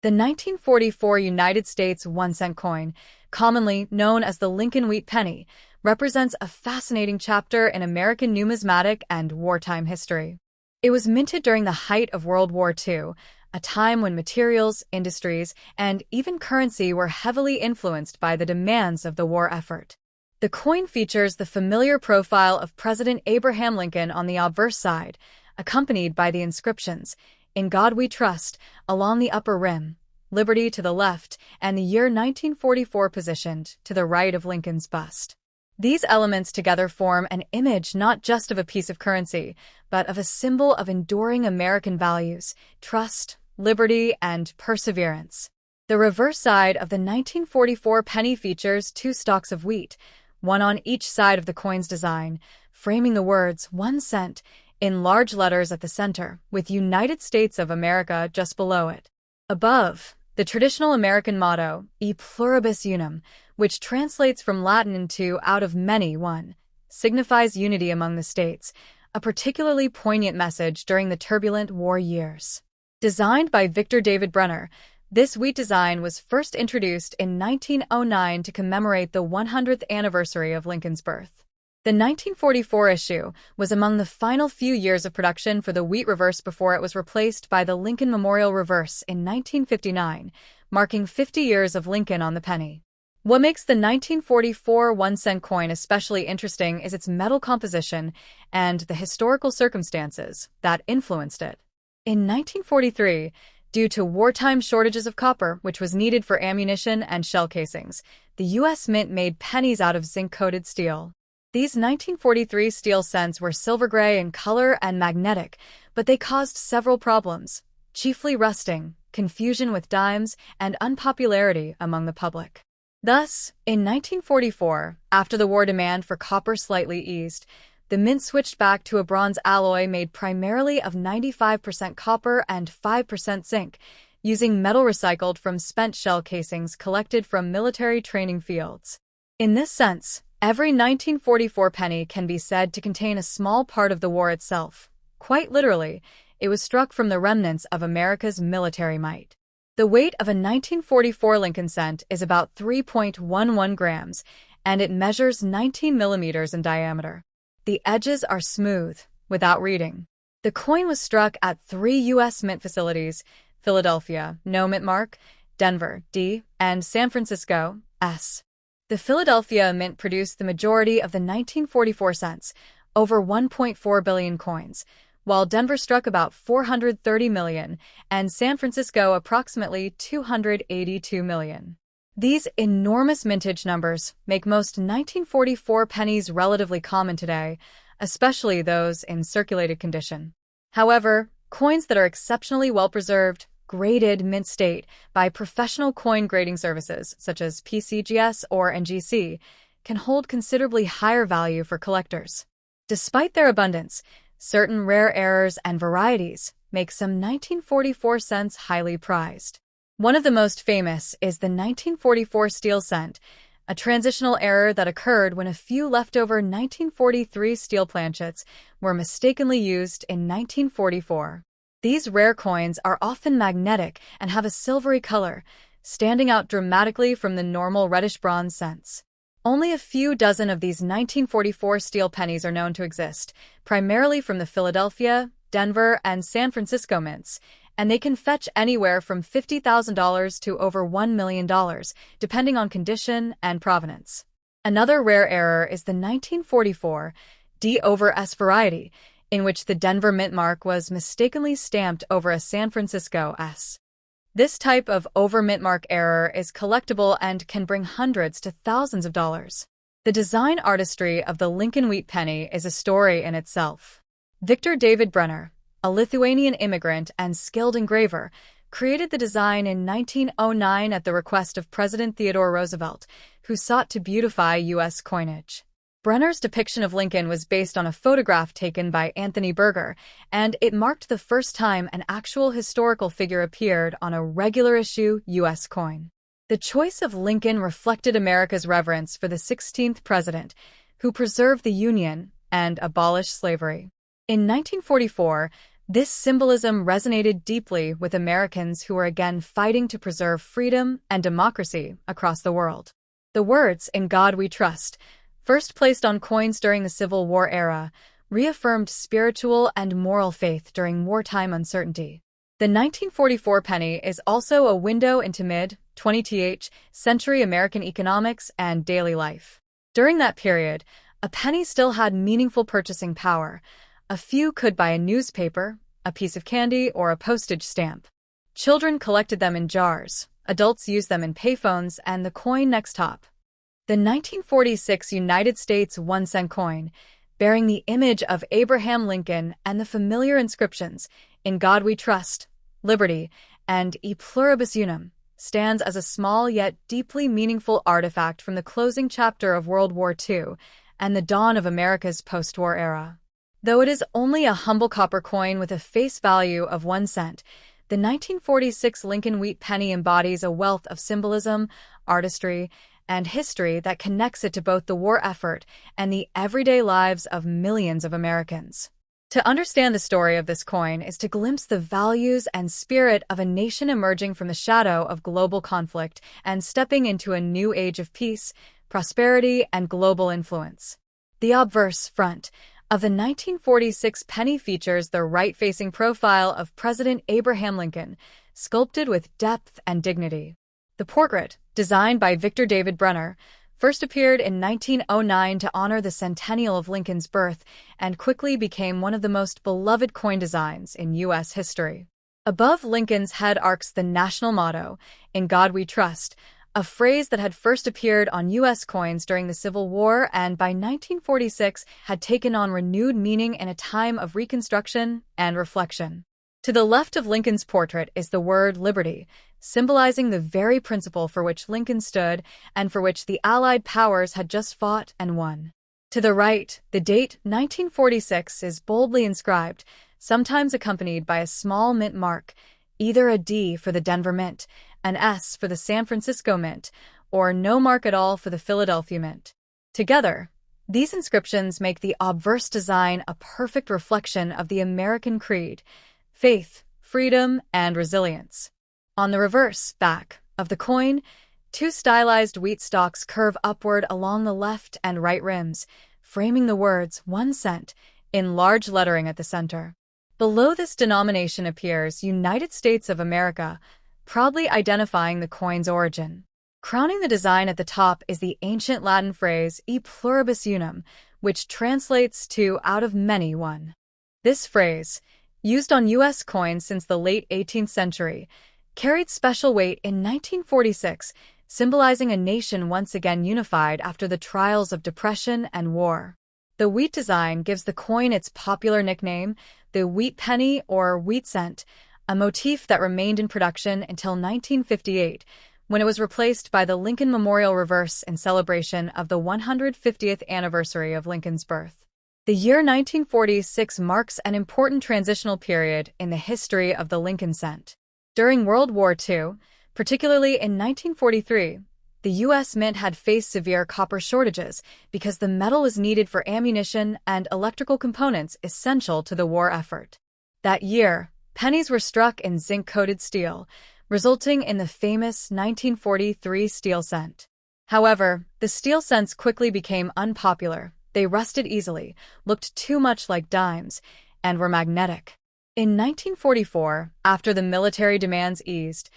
The 1944 United States 1-cent coin, commonly known as the Lincoln Wheat penny, represents a fascinating chapter in American numismatic and wartime history. It was minted during the height of World War II, a time when materials, industries, and even currency were heavily influenced by the demands of the war effort. The coin features the familiar profile of President Abraham Lincoln on the obverse side, accompanied by the inscriptions, "In God We Trust," along the upper rim, "Liberty" to the left, and the year 1944 positioned to the right of Lincoln's bust. These elements together form an image not just of a piece of currency, but of a symbol of enduring American values, trust, liberty, and perseverance. The reverse side of the 1944 penny features two stalks of wheat, one on each side of the coin's design, framing the words 1 cent in large letters at the center, with United States of America just below it. Above, the traditional American motto, E pluribus unum, which translates from Latin into out of many one, signifies unity among the states, a particularly poignant message during the turbulent war years. Designed by Victor David Brenner, this wheat design was first introduced in 1909 to commemorate the 100th anniversary of Lincoln's birth. The 1944 issue was among the final few years of production for the wheat reverse before it was replaced by the Lincoln Memorial Reverse in 1959, marking 50 years of Lincoln on the penny. What makes the 1944 1-cent coin especially interesting is its metal composition and the historical circumstances that influenced it. In 1943, due to wartime shortages of copper, which was needed for ammunition and shell casings, the U.S. Mint made pennies out of zinc-coated steel. These 1943 steel cents were silver gray in color and magnetic, but they caused several problems, chiefly rusting, confusion with dimes, and unpopularity among the public. Thus, in 1944, after the war demand for copper slightly eased, the mint switched back to a bronze alloy made primarily of 95% copper and 5% zinc, using metal recycled from spent shell casings collected from military training fields. In this sense, every 1944 penny can be said to contain a small part of the war itself. Quite literally, it was struck from the remnants of America's military might. The weight of a 1944 Lincoln cent is about 3.11 grams, and it measures 19 millimeters in diameter. The edges are smooth, without reading. The coin was struck at 3 U.S. mint facilities: Philadelphia, no mint mark; Denver, D; and San Francisco, S. The Philadelphia Mint produced the majority of the 1944 cents, over 1.4 billion coins, while Denver struck about 430 million and San Francisco approximately 282 million. These enormous mintage numbers make most 1944 pennies relatively common today, especially those in circulated condition. However, coins that are exceptionally well-preserved, graded mint state by professional coin grading services such as PCGS or NGC, can hold considerably higher value for collectors. Despite their abundance, certain rare errors and varieties make some 1944 cents highly prized. One of the most famous is the 1944 steel cent, a transitional error that occurred when a few leftover 1943 steel planchets were mistakenly used in 1944. These rare coins are often magnetic and have a silvery color, standing out dramatically from the normal reddish-bronze cents. Only a few dozen of these 1944 steel pennies are known to exist, primarily from the Philadelphia, Denver, and San Francisco mints, and they can fetch anywhere from $50,000 to over $1 million, depending on condition and provenance. Another rare error is the 1944 D over S variety, in which the Denver mint mark was mistakenly stamped over a San Francisco S. This type of over-mint mark error is collectible and can bring hundreds to thousands of dollars. The design artistry of the Lincoln Wheat penny is a story in itself. Victor David Brenner, a Lithuanian immigrant and skilled engraver, created the design in 1909 at the request of President Theodore Roosevelt, who sought to beautify U.S. coinage. Brenner's depiction of Lincoln was based on a photograph taken by Anthony Berger, and it marked the first time an actual historical figure appeared on a regular-issue U.S. coin. The choice of Lincoln reflected America's reverence for the 16th president, who preserved the Union and abolished slavery. In 1944, This symbolism resonated deeply with Americans who were again fighting to preserve freedom and democracy across the world. The words, "In God We Trust," first placed on coins during the Civil War era, reaffirmed spiritual and moral faith during wartime uncertainty. The 1944 penny is also a window into mid-20th century American economics and daily life. During that period, a penny still had meaningful purchasing power. A few could buy a newspaper, a piece of candy, or a postage stamp. Children collected them in jars, adults used them in payphones, and the coin next top. The 1946 United States 1-cent coin, bearing the image of Abraham Lincoln and the familiar inscriptions, "In God We Trust," "Liberty," and "E Pluribus Unum," stands as a small yet deeply meaningful artifact from the closing chapter of World War II and the dawn of America's post-war era. Though it is only a humble copper coin with a face value of 1 cent, the 1946 Lincoln Wheat penny embodies a wealth of symbolism, artistry, and history that connects it to both the war effort and the everyday lives of millions of Americans. To understand the story of this coin is to glimpse the values and spirit of a nation emerging from the shadow of global conflict and stepping into a new age of peace, prosperity, and global influence. The obverse front of the 1946 penny features the right-facing profile of President Abraham Lincoln, sculpted with depth and dignity. The portrait, designed by Victor David Brenner, first appeared in 1909 to honor the centennial of Lincoln's birth and quickly became one of the most beloved coin designs in U.S. history. Above Lincoln's head arcs the national motto, "In God We Trust," a phrase that had first appeared on U.S. coins during the Civil War and by 1946 had taken on renewed meaning in a time of reconstruction and reflection. To the left of Lincoln's portrait is the word liberty, symbolizing the very principle for which Lincoln stood and for which the Allied powers had just fought and won. To the right, the date 1946 is boldly inscribed, sometimes accompanied by a small mint mark, either a D for the Denver Mint, an S for the San Francisco Mint, or no mark at all for the Philadelphia Mint. Together, these inscriptions make the obverse design a perfect reflection of the American creed: faith, freedom, and resilience. On the reverse back of the coin, two stylized wheat stalks curve upward along the left and right rims, framing the words 1 cent in large lettering at the center. Below this denomination appears United States of America, proudly identifying the coin's origin. Crowning the design at the top is the ancient Latin phrase "E Pluribus Unum," which translates to "out of many one." This phrase, used on U.S. coins since the late 18th century, carried special weight in 1946, symbolizing a nation once again unified after the trials of depression and war. The wheat design gives the coin its popular nickname, the wheat penny or wheat cent, a motif that remained in production until 1958, when it was replaced by the Lincoln Memorial reverse in celebration of the 150th anniversary of Lincoln's birth. The year 1946 marks an important transitional period in the history of the Lincoln cent. During World War II, particularly in 1943, the U.S. Mint had faced severe copper shortages because the metal was needed for ammunition and electrical components essential to the war effort. That year, pennies were struck in zinc-coated steel, resulting in the famous 1943 steel cent. However, the steel cents quickly became unpopular. They rusted easily, looked too much like dimes, and were magnetic. In 1944, after the military demands eased,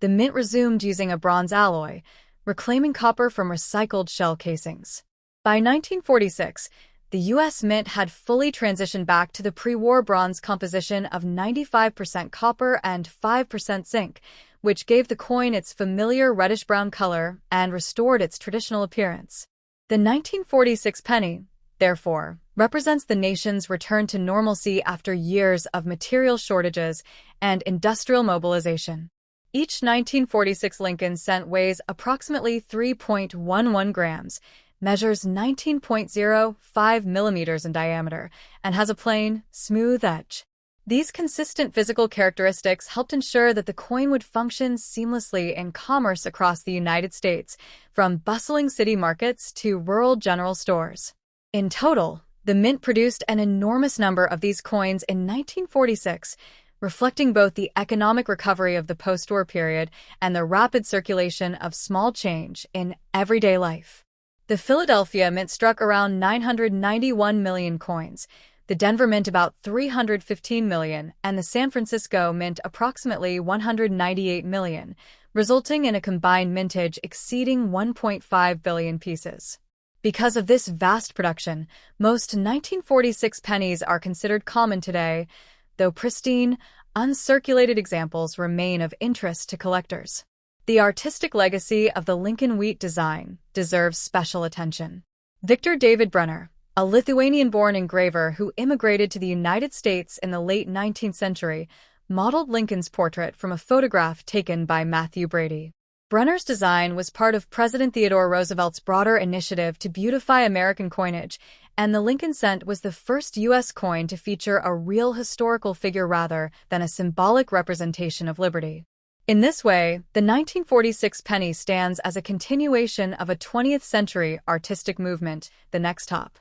the mint resumed using a bronze alloy, reclaiming copper from recycled shell casings. By 1946, the U.S. Mint had fully transitioned back to the pre-war bronze composition of 95% copper and 5% zinc, which gave the coin its familiar reddish-brown color and restored its traditional appearance. The 1946 penny, therefore, represents the nation's return to normalcy after years of material shortages and industrial mobilization. Each 1946 Lincoln cent weighs approximately 3.11 grams, measures 19.05 millimeters in diameter, and has a plain, smooth edge. These consistent physical characteristics helped ensure that the coin would function seamlessly in commerce across the United States, from bustling city markets to rural general stores. In total, The mint produced an enormous number of these coins in 1946, reflecting both the economic recovery of the post-war period and the rapid circulation of small change in everyday life. The Philadelphia Mint struck around 991 million coins, the Denver Mint about 315 million, and the San Francisco Mint approximately 198 million, resulting in a combined mintage exceeding 1.5 billion pieces. Because of this vast production, most 1946 pennies are considered common today, though pristine, uncirculated examples remain of interest to collectors. The artistic legacy of the Lincoln wheat design deserves special attention. Victor David Brunner, a Lithuanian-born engraver who immigrated to the United States in the late 19th century, modeled Lincoln's portrait from a photograph taken by Matthew Brady. Brunner's design was part of President Theodore Roosevelt's broader initiative to beautify American coinage, and the Lincoln cent was the first U.S. coin to feature a real historical figure rather than a symbolic representation of liberty. In this way, the 1946 penny stands as a continuation of a 20th century artistic movement, the next hop.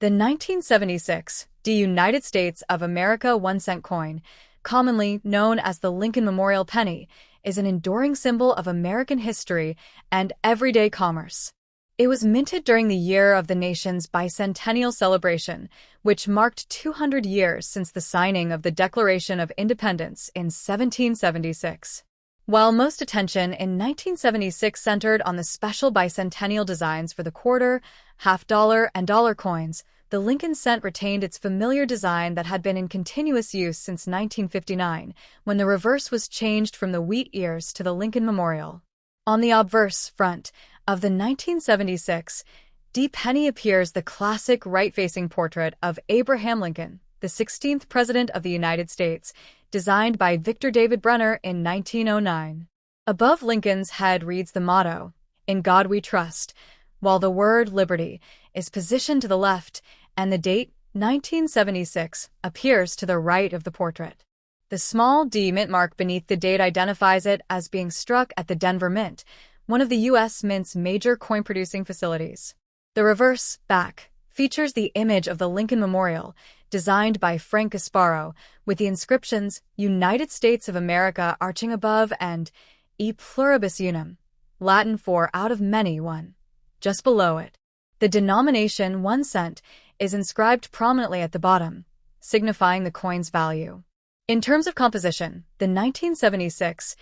The 1976 United States of America 1-cent coin, commonly known as the Lincoln Memorial Penny, is an enduring symbol of American history and everyday commerce. It was minted during the year of the nation's bicentennial celebration, which marked 200 years since the signing of the Declaration of Independence in 1776. While most attention in 1976 centered on the special bicentennial designs for the quarter, half-dollar, and dollar coins, the Lincoln cent retained its familiar design that had been in continuous use since 1959, when the reverse was changed from the wheat ears to the Lincoln Memorial. On the obverse front of the 1976 penny appears the classic right-facing portrait of Abraham Lincoln, the 16th President of the United States, designed by Victor David Brunner in 1909. Above Lincoln's head reads the motto, "In God We Trust," while the word liberty is positioned to the left, and the date, 1976, appears to the right of the portrait. The small D mint mark beneath the date identifies it as being struck at the Denver Mint, one of the U.S. Mint's major coin-producing facilities. The reverse, back, features the image of the Lincoln Memorial, designed by Frank Gasparo, with the inscriptions United States of America arching above and E pluribus unum, Latin for out of many one, just below it. The denomination 1 cent is inscribed prominently at the bottom, signifying the coin's value. In terms of composition, the 1976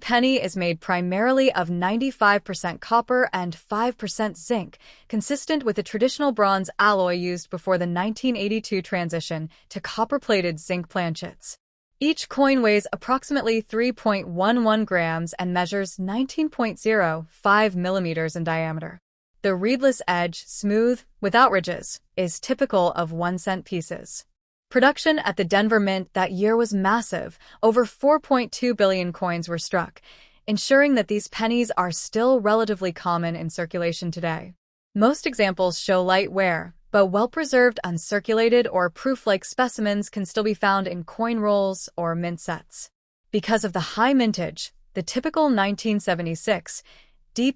penny is made primarily of 95% copper and 5% zinc, consistent with the traditional bronze alloy used before the 1982 transition to copper-plated zinc planchets. Each coin weighs approximately 3.11 grams and measures 19.05 millimeters in diameter. The reedless edge, smooth, without ridges, is typical of 1-cent pieces. Production at the Denver Mint that year was massive. Over 4.2 billion coins were struck, ensuring that these pennies are still relatively common in circulation today. Most examples show light wear, but well-preserved uncirculated or proof-like specimens can still be found in coin rolls or mint sets. Because of the high mintage, the typical 1976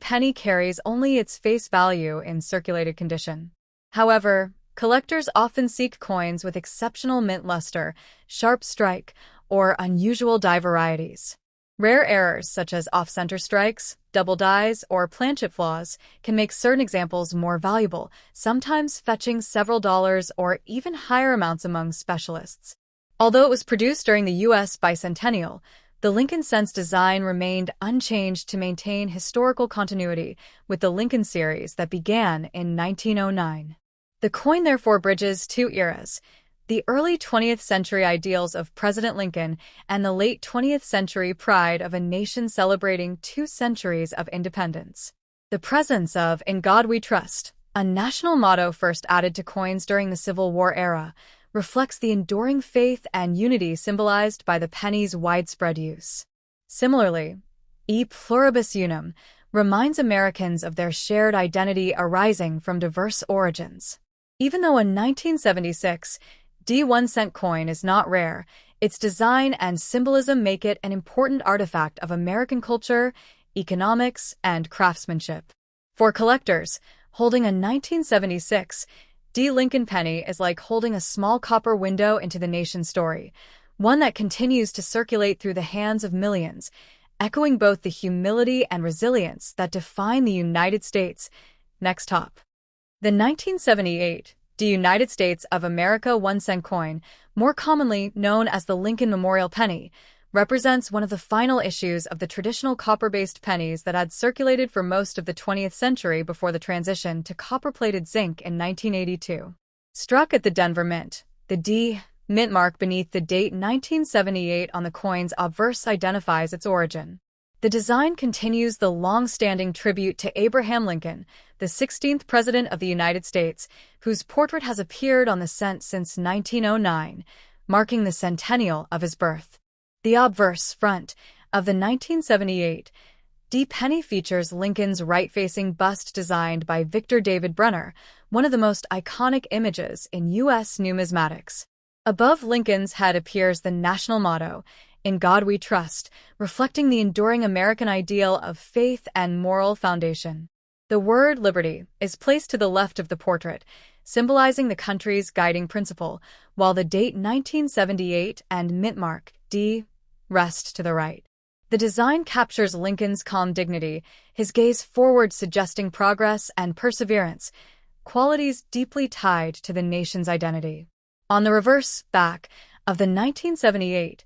penny carries only its face value in circulated condition. However, collectors often seek coins with exceptional mint luster, sharp strike, or unusual die varieties. Rare errors such as off-center strikes, double dies, or planchet flaws can make certain examples more valuable, sometimes fetching several dollars or even higher amounts among specialists. Although it was produced during the U.S. bicentennial, the Lincoln cent's design remained unchanged to maintain historical continuity with the Lincoln series that began in 1909. The coin therefore bridges two eras, the early 20th century ideals of President Lincoln and the late 20th century pride of a nation celebrating 2 centuries of independence. The presence of "In God We Trust," a national motto first added to coins during the Civil War era, reflects the enduring faith and unity symbolized by the penny's widespread use. Similarly, E pluribus unum reminds Americans of their shared identity arising from diverse origins. Even though a 1976 1-cent coin is not rare, its design and symbolism make it an important artifact of American culture, economics, and craftsmanship. For collectors, holding a 1976 D. Lincoln penny is like holding a small copper window into the nation's story, one that continues to circulate through the hands of millions, echoing both the humility and resilience that define the United States. Next top. The 1978 D. United States of America 1-cent coin, more commonly known as the Lincoln Memorial penny, represents one of the final issues of the traditional copper-based pennies that had circulated for most of the 20th century before the transition to copper-plated zinc in 1982. Struck at the Denver Mint, the D. Mint mark beneath the date 1978 on the coin's obverse identifies its origin. The design continues the long-standing tribute to Abraham Lincoln, the 16th President of the United States, whose portrait has appeared on the cent since 1909, marking the centennial of his birth. The obverse front of the 1978 D penny features Lincoln's right-facing bust designed by Victor David Brenner, one of the most iconic images in U.S. numismatics. Above Lincoln's head appears the national motto, "In God We Trust," reflecting the enduring American ideal of faith and moral foundation. The word liberty is placed to the left of the portrait, symbolizing the country's guiding principle, while the date 1978 and mint mark D rest to the right. The design captures Lincoln's calm dignity, his gaze forward suggesting progress and perseverance, qualities deeply tied to the nation's identity. On the reverse back of the 1978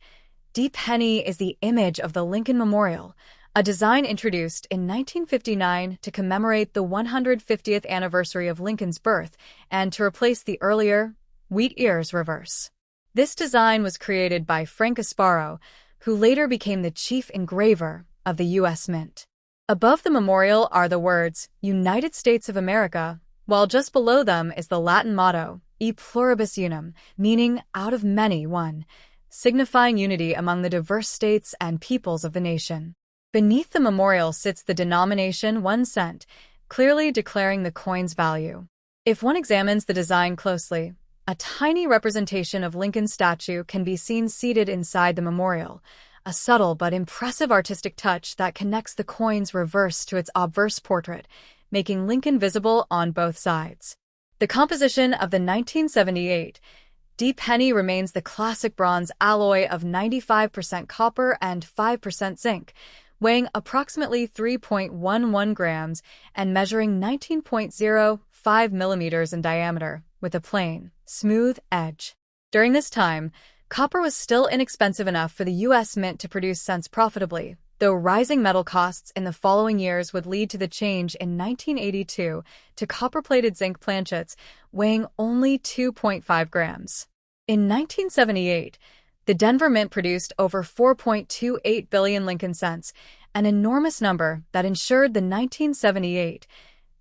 D penny is the image of the Lincoln Memorial, a design introduced in 1959 to commemorate the 150th anniversary of Lincoln's birth and to replace the earlier wheat ears reverse. This design was created by Frank Asparo, who later became the chief engraver of the U.S. Mint. Above the memorial are the words, "United States of America," while just below them is the Latin motto, "E pluribus unum," meaning out of many one, signifying unity among the diverse states and peoples of the nation. Beneath the memorial sits the denomination 1 cent, clearly declaring the coin's value. If one examines the design closely, a tiny representation of Lincoln's statue can be seen seated inside the memorial, a subtle but impressive artistic touch that connects the coin's reverse to its obverse portrait, making Lincoln visible on both sides. The composition of the 1978 D penny remains the classic bronze alloy of 95% copper and 5% zinc, weighing approximately 3.11 grams and measuring 19.05 millimeters in diameter, with a plain, smooth edge. During this time, copper was still inexpensive enough for the U.S. Mint to produce cents profitably, though rising metal costs in the following years would lead to the change in 1982 to copper-plated zinc planchets, weighing only 2.5 grams. In 1978, the Denver Mint produced over 4.28 billion Lincoln cents, an enormous number that ensured the 1978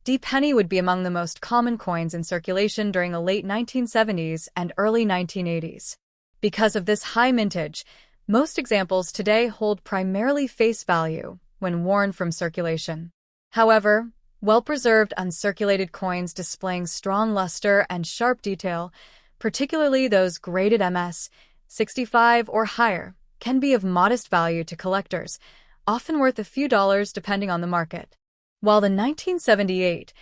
D penny would be among the most common coins in circulation during the late 1970s and early 1980s. Because of this high mintage, most examples today hold primarily face value when worn from circulation. However, well-preserved uncirculated coins displaying strong luster and sharp detail, particularly those graded MS 65 or higher, can be of modest value to collectors, often worth a few dollars depending on the market. While the 1978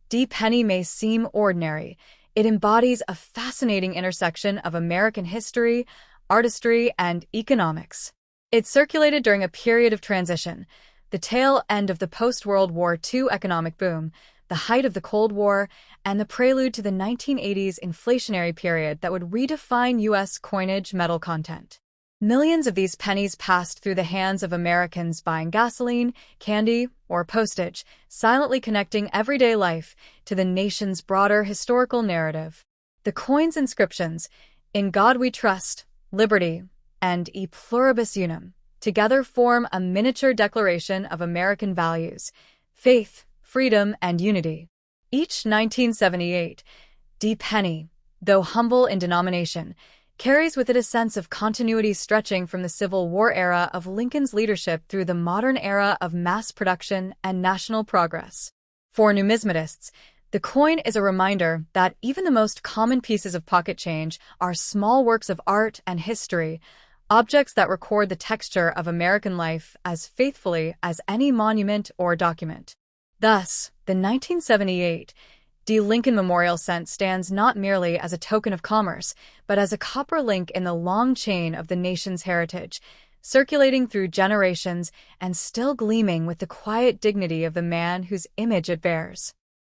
D penny may seem ordinary, it embodies a fascinating intersection of American history, artistry, and economics. It circulated during a period of transition, the tail end of the post-World War II economic boom, the height of the Cold War, and the prelude to the 1980s inflationary period that would redefine U.S. coinage metal content. Millions of these pennies passed through the hands of Americans buying gasoline, candy, or postage, silently connecting everyday life to the nation's broader historical narrative. The coin's inscriptions, "In God We Trust," "Liberty," and "E pluribus unum," together form a miniature declaration of American values, faith, freedom, and unity. Each 1978 D penny, though humble in denomination, carries with it a sense of continuity stretching from the Civil War era of Lincoln's leadership through the modern era of mass production and national progress. For numismatists, the coin is a reminder that even the most common pieces of pocket change are small works of art and history, objects that record the texture of American life as faithfully as any monument or document. Thus, the 1978 The Lincoln Memorial Cent stands not merely as a token of commerce, but as a copper link in the long chain of the nation's heritage, circulating through generations and still gleaming with the quiet dignity of the man whose image it bears.